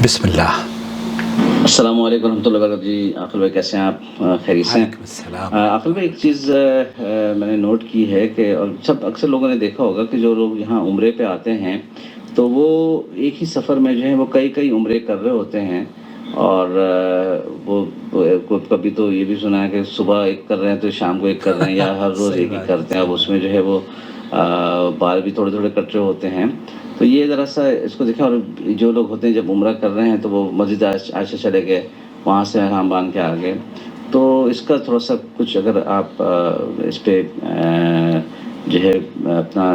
بسم اللہ۔ السلام علیکم ورحمۃ اللہ وبرکاتہ۔ جی عاقل بھائی کیسے ہیں آپ؟ خیریت سے ہیں؟ وعلیکم السلام۔ عاقل بھائی ایک چیز میں نے نوٹ کی ہے کہ اور سب اکثر لوگوں نے دیکھا ہوگا کہ جو لوگ یہاں عمرے پہ آتے ہیں تو وہ ایک ہی سفر میں جو ہے وہ کئی عمرے کر رہے ہوتے ہیں، اور وہ کبھی تو یہ بھی سنا ہے کہ صبح ایک کر رہے ہیں تو شام کو ایک کر رہے ہیں، یا ہر روز صحیح ایک ہی بات کرتے ہیں۔ صحیح اب اس بات۔ میں جو ہے وہ بال بھی تھوڑے تھوڑے کٹ رہے ہوتے ہیں۔ تو یہ ذرا سا اس کو دیکھیں، اور جو لوگ ہوتے ہیں جب عمرہ کر رہے ہیں تو وہ مسجد عائشہ چلے گئے، وہاں سے احرام باندھ کے آ گئے، تو اس کا تھوڑا سا کچھ اگر آپ اس پہ جو ہے اپنا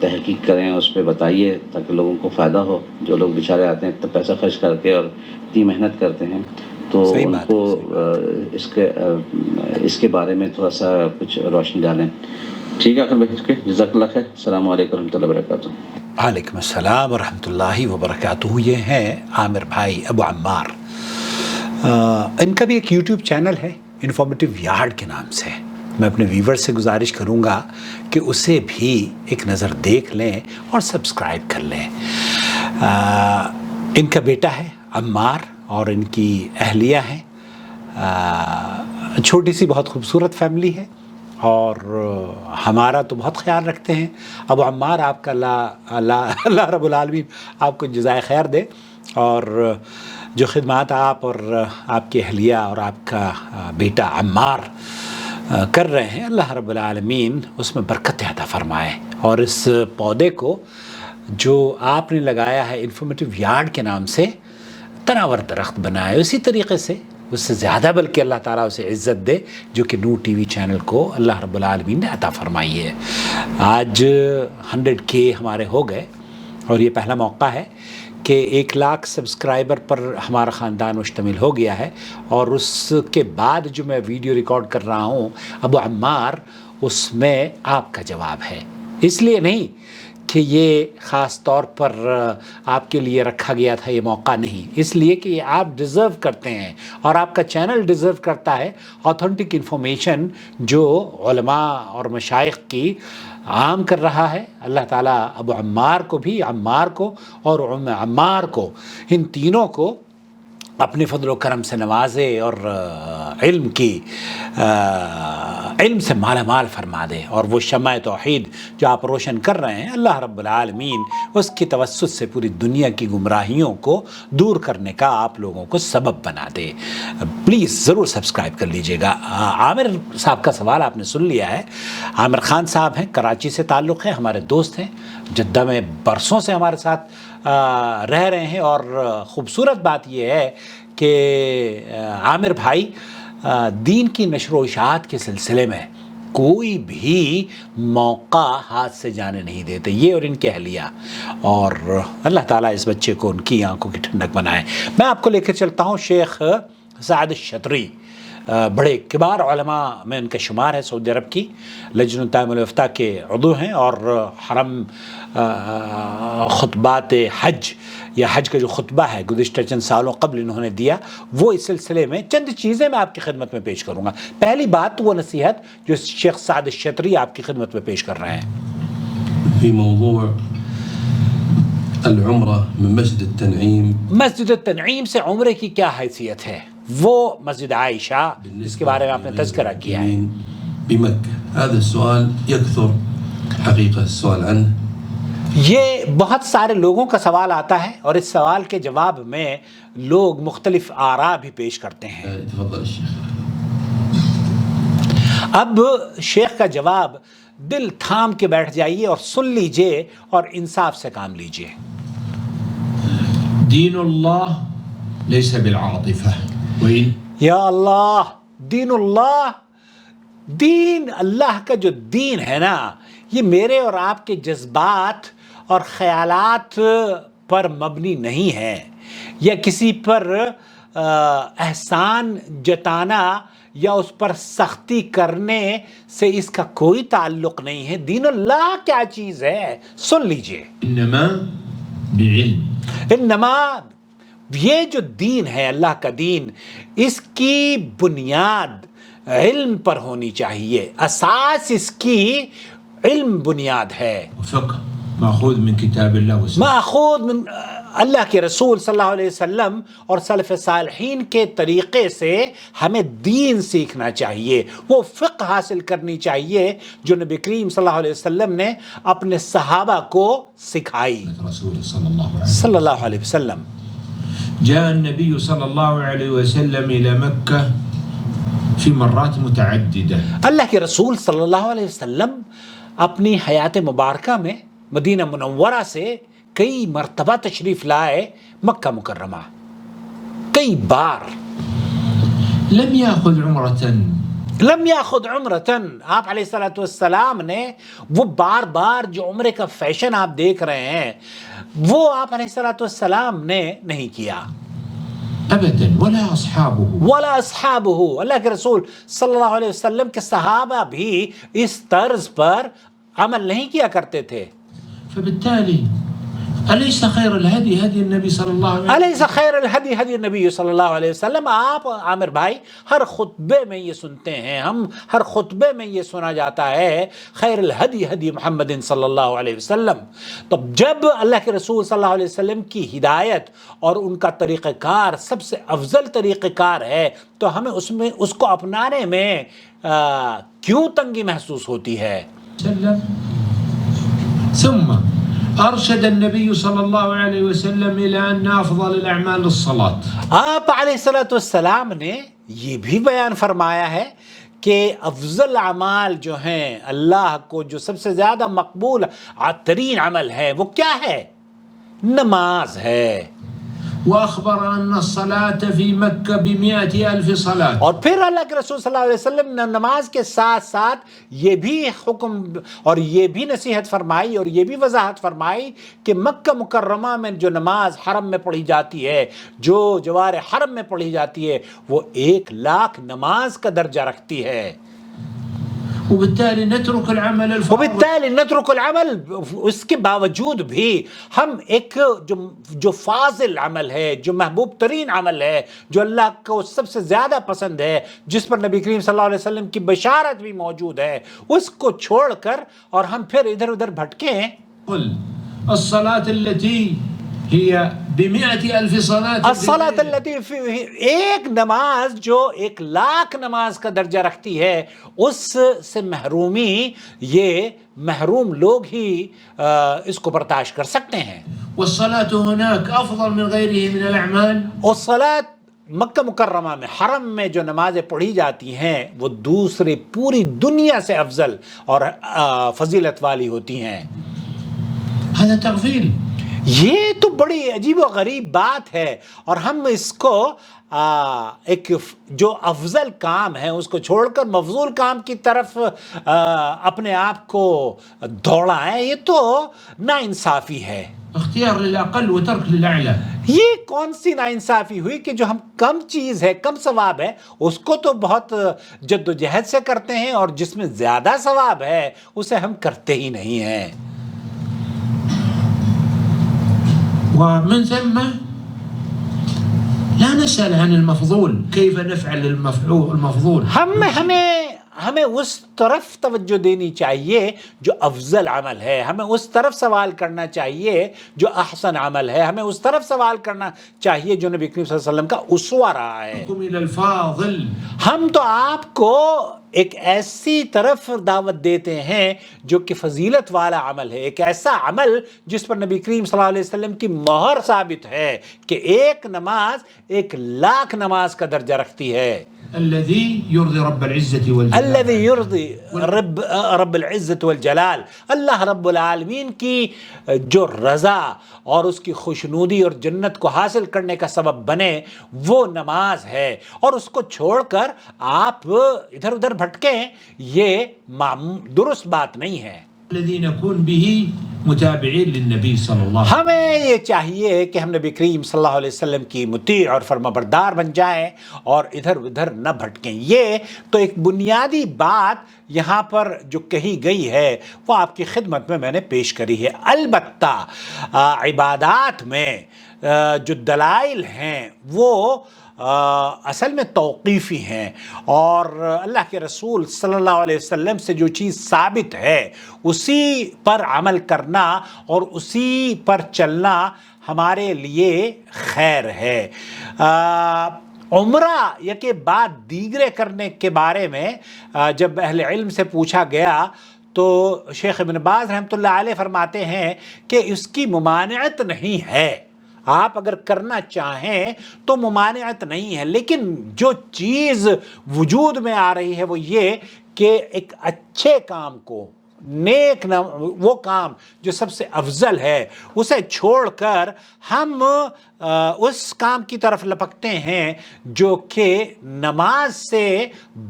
تحقیق کریں، اس پہ بتائیے تاکہ لوگوں کو فائدہ ہو۔ جو لوگ بیچارے آتے ہیں اتنا پیسہ خرچ کر کے اور اتنی محنت کرتے ہیں، تو صحیح ان بات کو ہے، صحیح بات ہے۔ اس کے بارے میں تھوڑا سا کچھ روشنی ڈالیں۔ ٹھیک ہے عاقل بھائی، جزاک اللہ خیر۔ السلام علیکم ورحمۃ اللہ وبرکاتہ۔ وعلیکم السلام ورحمۃ اللہ وبرکاتہ۔ یہ ہیں عامر بھائی ابو عمار۔ ان کا بھی ایک یوٹیوب چینل ہے انفارمیٹیو یارڈ کے نام سے۔ میں اپنے ویور سے گزارش کروں گا کہ اسے بھی ایک نظر دیکھ لیں اور سبسکرائب کر لیں۔ ان کا بیٹا ہے عمار اور ان کی اہلیہ ہیں۔ چھوٹی سی بہت خوبصورت فیملی ہے اور ہمارا تو بہت خیال رکھتے ہیں۔ ابو عمار، آپ کا اللہ رب العالمین آپ کو جزائے خیر دے، اور جو خدمات آپ اور آپ کی اہلیہ اور آپ کا بیٹا عمار کر رہے ہیں، اللہ رب العالمین اس میں برکت عطا فرمائے، اور اس پودے کو جو آپ نے لگایا ہے انفارمیٹیو یارڈ کے نام سے تناور درخت بنائے، اسی طریقے سے اس سے زیادہ بلکہ اللہ تعالیٰ اسے عزت دے جو کہ نور ٹی وی چینل کو اللہ رب العالمین نے عطا فرمائی ہے۔ آج 100K ہمارے ہو گئے، اور یہ پہلا موقع ہے کہ 1,00,000 سبسکرائبر پر ہمارا خاندان مشتمل ہو گیا ہے، اور اس کے بعد جو میں ویڈیو ریکارڈ کر رہا ہوں ابو عمار، اس میں آپ کا جواب ہے۔ اس لیے نہیں کہ یہ خاص طور پر آپ کے لیے رکھا گیا تھا یہ موقع، نہیں، اس لیے کہ یہ آپ ڈیزرو کرتے ہیں، اور آپ کا چینل ڈیزرو کرتا ہے آتھینٹک انفارمیشن جو علماء اور مشائخ کی عام کر رہا ہے۔ اللہ تعالیٰ ابو عمار کو بھی، عمار کو اور عمار کو، ان تینوں کو اپنے فضل و کرم سے نوازے، اور علم سے مالا مال فرما دے، اور وہ شمع توحید جو آپ روشن کر رہے ہیں، اللہ رب العالمین اس کی توسط سے پوری دنیا کی گمراہیوں کو دور کرنے کا آپ لوگوں کو سبب بنا دے۔ پلیز ضرور سبسکرائب کر لیجئے گا۔ عامر صاحب کا سوال آپ نے سن لیا ہے۔ عامر خان صاحب ہیں، کراچی سے تعلق ہے، ہمارے دوست ہیں، جدہ میں برسوں سے ہمارے ساتھ رہ رہے ہیں، اور خوبصورت بات یہ ہے کہ عامر بھائی دین کی نشر و اشاعت کے سلسلے میں کوئی بھی موقع ہاتھ سے جانے نہیں دیتے، یہ اور ان کے اہلیہ، اور اللہ تعالیٰ اس بچے کو ان کی آنکھوں کی ٹھنڈک بنائے۔ میں آپ کو لے کر چلتا ہوں شیخ سعد الشطری، بڑے کبار علماء میں ان کا شمار ہے، سعودی عرب کی لجنہ دائمہ الافتاء کے عضو ہیں، اور حرم خطبات حج یا حج کا جو خطبہ ہے گزشتہ چند سالوں قبل انہوں نے دیا، وہ اس سلسلے میں چند چیزیں میں آپ کی خدمت میں پیش کروں گا۔ پہلی بات تو وہ نصیحت جو شیخ سعد الشطری آپ کی خدمت میں پیش کر رہے ہیں۔ في موضوع العمرة من مسجد التنعيم، مسجد التنعیم سے عمرے کی کیا حیثیت ہے؟ وہ مسجد عائشہ جس کے بارے میں آپ نے تذکرہ کیا ہے۔ بمكة، هذا السؤال يكثر حقيقة السؤال عنه۔ یہ بہت سارے لوگوں کا سوال آتا ہے، اور اس سوال کے جواب میں لوگ مختلف آراء بھی پیش کرتے ہیں۔ تفضل الشيخ۔ اب شیخ کا جواب دل تھام کے بیٹھ جائیے اور سن لیجئے، اور انصاف سے کام لیجئے۔ دين الله ليس بالعاطفة، وإن یا اللہ، دین اللہ، دین اللہ کا جو دین ہے نا، یہ میرے اور آپ کے جذبات اور خیالات پر مبنی نہیں ہے، یا کسی پر احسان جتانا یا اس پر سختی کرنے سے اس کا کوئی تعلق نہیں ہے۔ دین اللہ کیا چیز ہے، سن لیجئے۔ إنما بعلم، انما، یہ جو دین ہے اللہ کا دین، اس کی بنیاد علم پر ہونی چاہیے، اساس اس کی علم بنیاد ہے، وفقه، مأخوذ من كتاب الله والسنة. ماخوذ من اللہ کے رسول صلی اللہ علیہ وسلم اور سلف صالحین کے طریقے سے ہمیں دین سیکھنا چاہیے، وہ فقہ حاصل کرنی چاہیے جو نبی کریم صلی اللہ علیہ وسلم نے اپنے صحابہ کو سکھائی رسول صلى الله عليه وسلم. صلی اللہ علیہ وسلم. جاء النبي صلى الله عليه وسلم إلى مكة في مرات متعددة. اللہ کے رسول صلی اللہ علیہ وسلم اپنی حیات مبارکہ میں مدینہ منورہ سے کئی مرتبہ تشریف لائے مکہ مکرمہ، کئی بار. لم يأخذ عمرة. لم یاخذ عمرتن، آپ علیہ الصلوۃ والسلام نے وہ بار بار جو عمرے کا فیشن آپ دیکھ رہے ہیں وہ آپ علیہ الصلوۃ والسلام نے نہیں کیا. أبدا ولا أصحابه. ولا اصحابہ، اللہ کے رسول صلی اللہ علیہ وسلم کے صحابہ بھی اس طرز پر عمل نہیں کیا کرتے تھے. فبالتالي أليس خير الهدي هدي النبي صلى الله عليه وسلم؟ الیس خیر الہدی ہدی النبی صلی اللہ علیہ وسلم. آپ عامر بھائی ہر خطبے میں یہ سنتے ہیں، ہم ہر خطبے میں یہ سنا جاتا ہے خیر الہدی ہدی محمد صلی اللہ علیہ وسلم. تو جب اللہ کے رسول صلی اللہ علیہ وسلم کی ہدایت اور ان کا طریقہ کار سب سے افضل طریقہ کار ہے تو ہمیں اس کو اپنانے میں کیوں تنگی محسوس ہوتی ہے؟ ثم أرشد النبي صلى الله عليه وسلم إلى أن أفضل الأعمال الصلاة. آپ علیہ الصلوۃ والسلام نے یہ بھی بیان فرمایا ہے کہ افضل اعمال جو ہیں اللہ کو جو سب سے زیادہ مقبول ترین عمل ہے وہ کیا ہے؟ نماز ہے. وأخبر أن الصلاة في مكة ب100,000 صلاة. اور پھر اللہ کے رسول صلی اللہ علیہ وسلم نے نماز کے ساتھ ساتھ یہ بھی حکم اور یہ بھی نصیحت فرمائی اور یہ بھی وضاحت فرمائی کہ مکہ مکرمہ میں جو نماز حرم میں پڑھی جاتی ہے، جو جوار حرم میں پڑھی جاتی ہے، وہ 1,00,000 نماز کا درجہ رکھتی ہے. وبالتالي نترك العمل الفاضل. وبالتالي نترك العمل، اس کے باوجود بھی ہم ایک جو فاضل عمل ہے، جو محبوب ترین عمل ہے، جو اللہ کو سب سے زیادہ پسند ہے، جس پر نبی کریم صلی اللہ علیہ وسلم کی بشارت بھی موجود ہے، اس کو چھوڑ کر اور ہم پھر ادھر ادھر بھٹکے ہیں. الصلاة التي هي ب100,000 صلاة. الصلاۃ التي ایک نماز جو 1,00,000 نماز کا درجہ رکھتی ہے، اس سے محرومی یہ محروم لوگ ہی اس کو برداشت کر سکتے ہیں. والصلاة هناك أفضل من غيره من الأعمال. اور صلاۃ مکہ مکرمہ میں حرم میں جو نمازیں پڑھی جاتی ہیں وہ دوسرے پوری دنیا سے افضل اور فضیلت والی ہوتی ہیں. هذا تغفيل. یہ تو بڑی عجیب و غریب بات ہے، اور ہم اس کو ایک جو افضل کام ہے اس کو چھوڑ کر مفضول کام کی طرف اپنے آپ کو دوڑائیں، یہ تو ناانصافی ہے. اختیار للأقل وترك للأعلى. یہ کون سی ناانصافی ہوئی کہ جو ہم کم چیز ہے، کم ثواب ہے، اس کو تو بہت جد و جہد سے کرتے ہیں، اور جس میں زیادہ ثواب ہے اسے ہم کرتے ہی نہیں ہیں. ومن ثم لا نسأل عن المفضول، كيف نفعل المفضول. ہمیں اس طرف توجہ دینی چاہیے جو افضل عمل ہے، ہمیں اس طرف سوال کرنا چاہیے جو احسن عمل ہے، ہمیں اس طرف سوال کرنا چاہیے جو نبی کریم صلی اللہ علیہ وسلم کا اسوہ رہا ہے. إلى الفاضل. ہم تو آپ کو ایک ایسی طرف دعوت دیتے ہیں جو کہ فضیلت والا عمل ہے، ایک ایسا عمل جس پر نبی کریم صلی اللہ علیہ وسلم کی مہر ثابت ہے کہ ایک نماز 1,00,000 نماز کا درجہ رکھتی ہے. الذي يرضي رب العزة والجلال. الذي يرضي رب العزت والجلال، اللہ رب العالمین کی جو رضا اور اس کی خوشنودی اور جنت کو حاصل کرنے کا سبب بنے وہ نماز ہے. اور اس کو چھوڑ کر آپ ادھر ادھر بھٹکیں، یہ درست بات نہیں ہے. الذي نكون به متابعين للنبي صلى الله عليه وسلم. ہمیں یہ چاہیے کہ ہم نبی کریم صلی اللہ علیہ وسلم کی مطیع اور فرما بردار بن جائیں اور ادھر ادھر نہ بھٹکیں. یہ تو ایک بنیادی بات یہاں پر جو کہی گئی ہے وہ آپ کی خدمت میں نے پیش کری ہے۔ البتہ عبادات میں جو دلائل ہیں وہ اصل میں توقیفی ہیں، اور اللہ کے رسول صلی اللہ علیہ وسلم سے جو چیز ثابت ہے اسی پر عمل کرنا اور اسی پر چلنا ہمارے لیے خیر ہے۔ عمرہ یا کہ بعد دیگرے کرنے کے بارے میں جب اہل علم سے پوچھا گیا تو شیخ ابن باز رحمۃ اللہ علیہ فرماتے ہیں کہ اس کی ممانعت نہیں ہے، آپ اگر کرنا چاہیں تو ممانعت نہیں ہے، لیکن جو چیز وجود میں آ رہی ہے وہ یہ کہ ایک اچھے کام کو، نیک وہ کام جو سب سے افضل ہے اسے چھوڑ کر ہم اس کام کی طرف لپکتے ہیں جو کہ نماز سے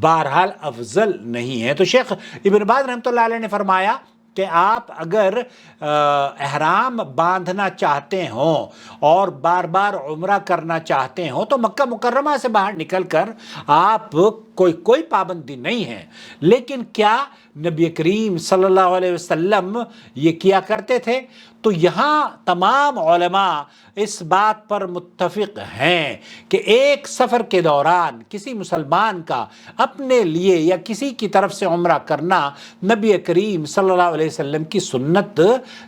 بہرحال افضل نہیں ہے۔ تو شیخ ابن باز رحمۃ اللہ علیہ نے فرمایا کہ آپ اگر احرام باندھنا چاہتے ہوں اور بار بار عمرہ کرنا چاہتے ہوں تو مکہ مکرمہ سے باہر نکل کر آپ کوئی پابندی نہیں ہے، لیکن کیا نبی کریم صلی اللہ علیہ وسلم یہ کیا کرتے تھے؟ تو یہاں تمام علماء اس بات پر متفق ہیں کہ ایک سفر کے دوران کسی مسلمان کا اپنے لیے یا کسی کی طرف سے عمرہ کرنا نبی کریم صلی اللہ علیہ وسلم کی سنت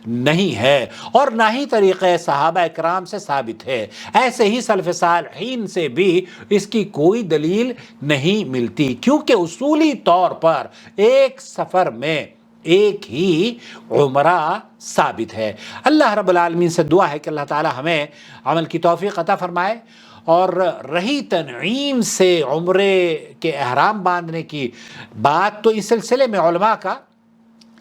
نہیں ہے، اور نہ ہی طریقہ صحابہ اکرام سے ثابت ہے۔ ایسے ہی سلف صالحین سے بھی اس کی کوئی دلیل نہیں ملتی، کیونکہ اصولی طور پر ایک سفر میں ایک ہی عمرہ ثابت ہے۔ اللہ رب العالمین سے دعا ہے کہ اللہ تعالی ہمیں عمل کی توفیق عطا فرمائے، اور رہی تنعیم سے عمرے کے احرام باندھنے کی بات تو اس سلسلے میں علماء کا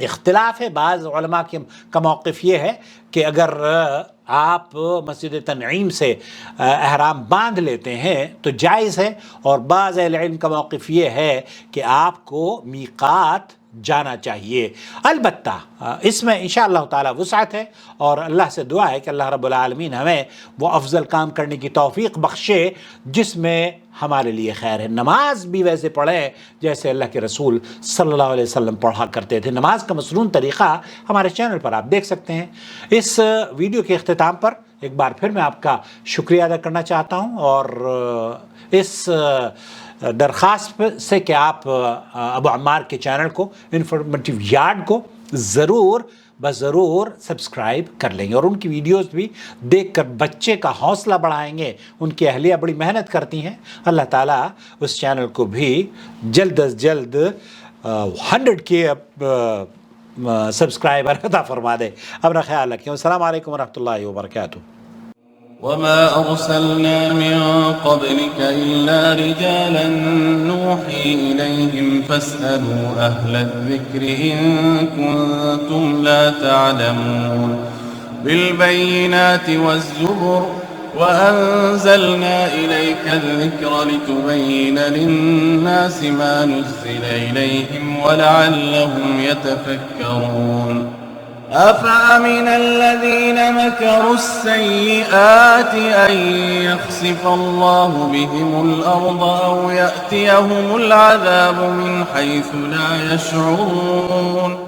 اختلاف ہے۔ بعض علماء کا موقف یہ ہے کہ اگر آپ مسجد تنعیم سے احرام باندھ لیتے ہیں تو جائز ہے، اور بعض اہل علم کا موقف یہ ہے کہ آپ کو میقات جانا چاہیے۔ البتہ اس میں انشاءاللہ تعالی وسعت ہے، اور اللہ سے دعا ہے کہ اللہ رب العالمین ہمیں وہ افضل کام کرنے کی توفیق بخشے جس میں ہمارے لیے خیر ہے۔ نماز بھی ویسے پڑھیں جیسے اللہ کے رسول صلی اللہ علیہ وسلم پڑھا کرتے تھے۔ نماز کا مسنون طریقہ ہمارے چینل پر آپ دیکھ سکتے ہیں۔ اس ویڈیو کے اختتام پر ایک بار پھر میں آپ کا شکریہ ادا کرنا چاہتا ہوں، اور اس درخواست سے کہ آپ ابو عمار کے چینل کو، انفارمیٹیو یارڈ کو ضرور سبسکرائب کر لیں گے، اور ان کی ویڈیوز بھی دیکھ کر بچے کا حوصلہ بڑھائیں گے۔ ان کی اہلیہ بڑی محنت کرتی ہیں، اللہ تعالیٰ اس چینل کو بھی جلد از جلد 100K سبسکرائبر عطا فرما دے۔ اپنا خیال رکھیں۔ السلام علیکم ورحمۃ اللہ وبرکاتہ۔ وما أرسلنا من قبلك إلا رجالا نوحي إليهم فاسألوا أهل الذكر إن كنتم لا تعلمون بالبينات والزبر وأنزلنا إليك الذكر لتبين للناس ما نزل إليهم ولعلهم يتفكرون أفأمن الذين مكروا السيئات أن يخسف الله بهم الأرض أو يأتيهم العذاب من حيث لا يشعرون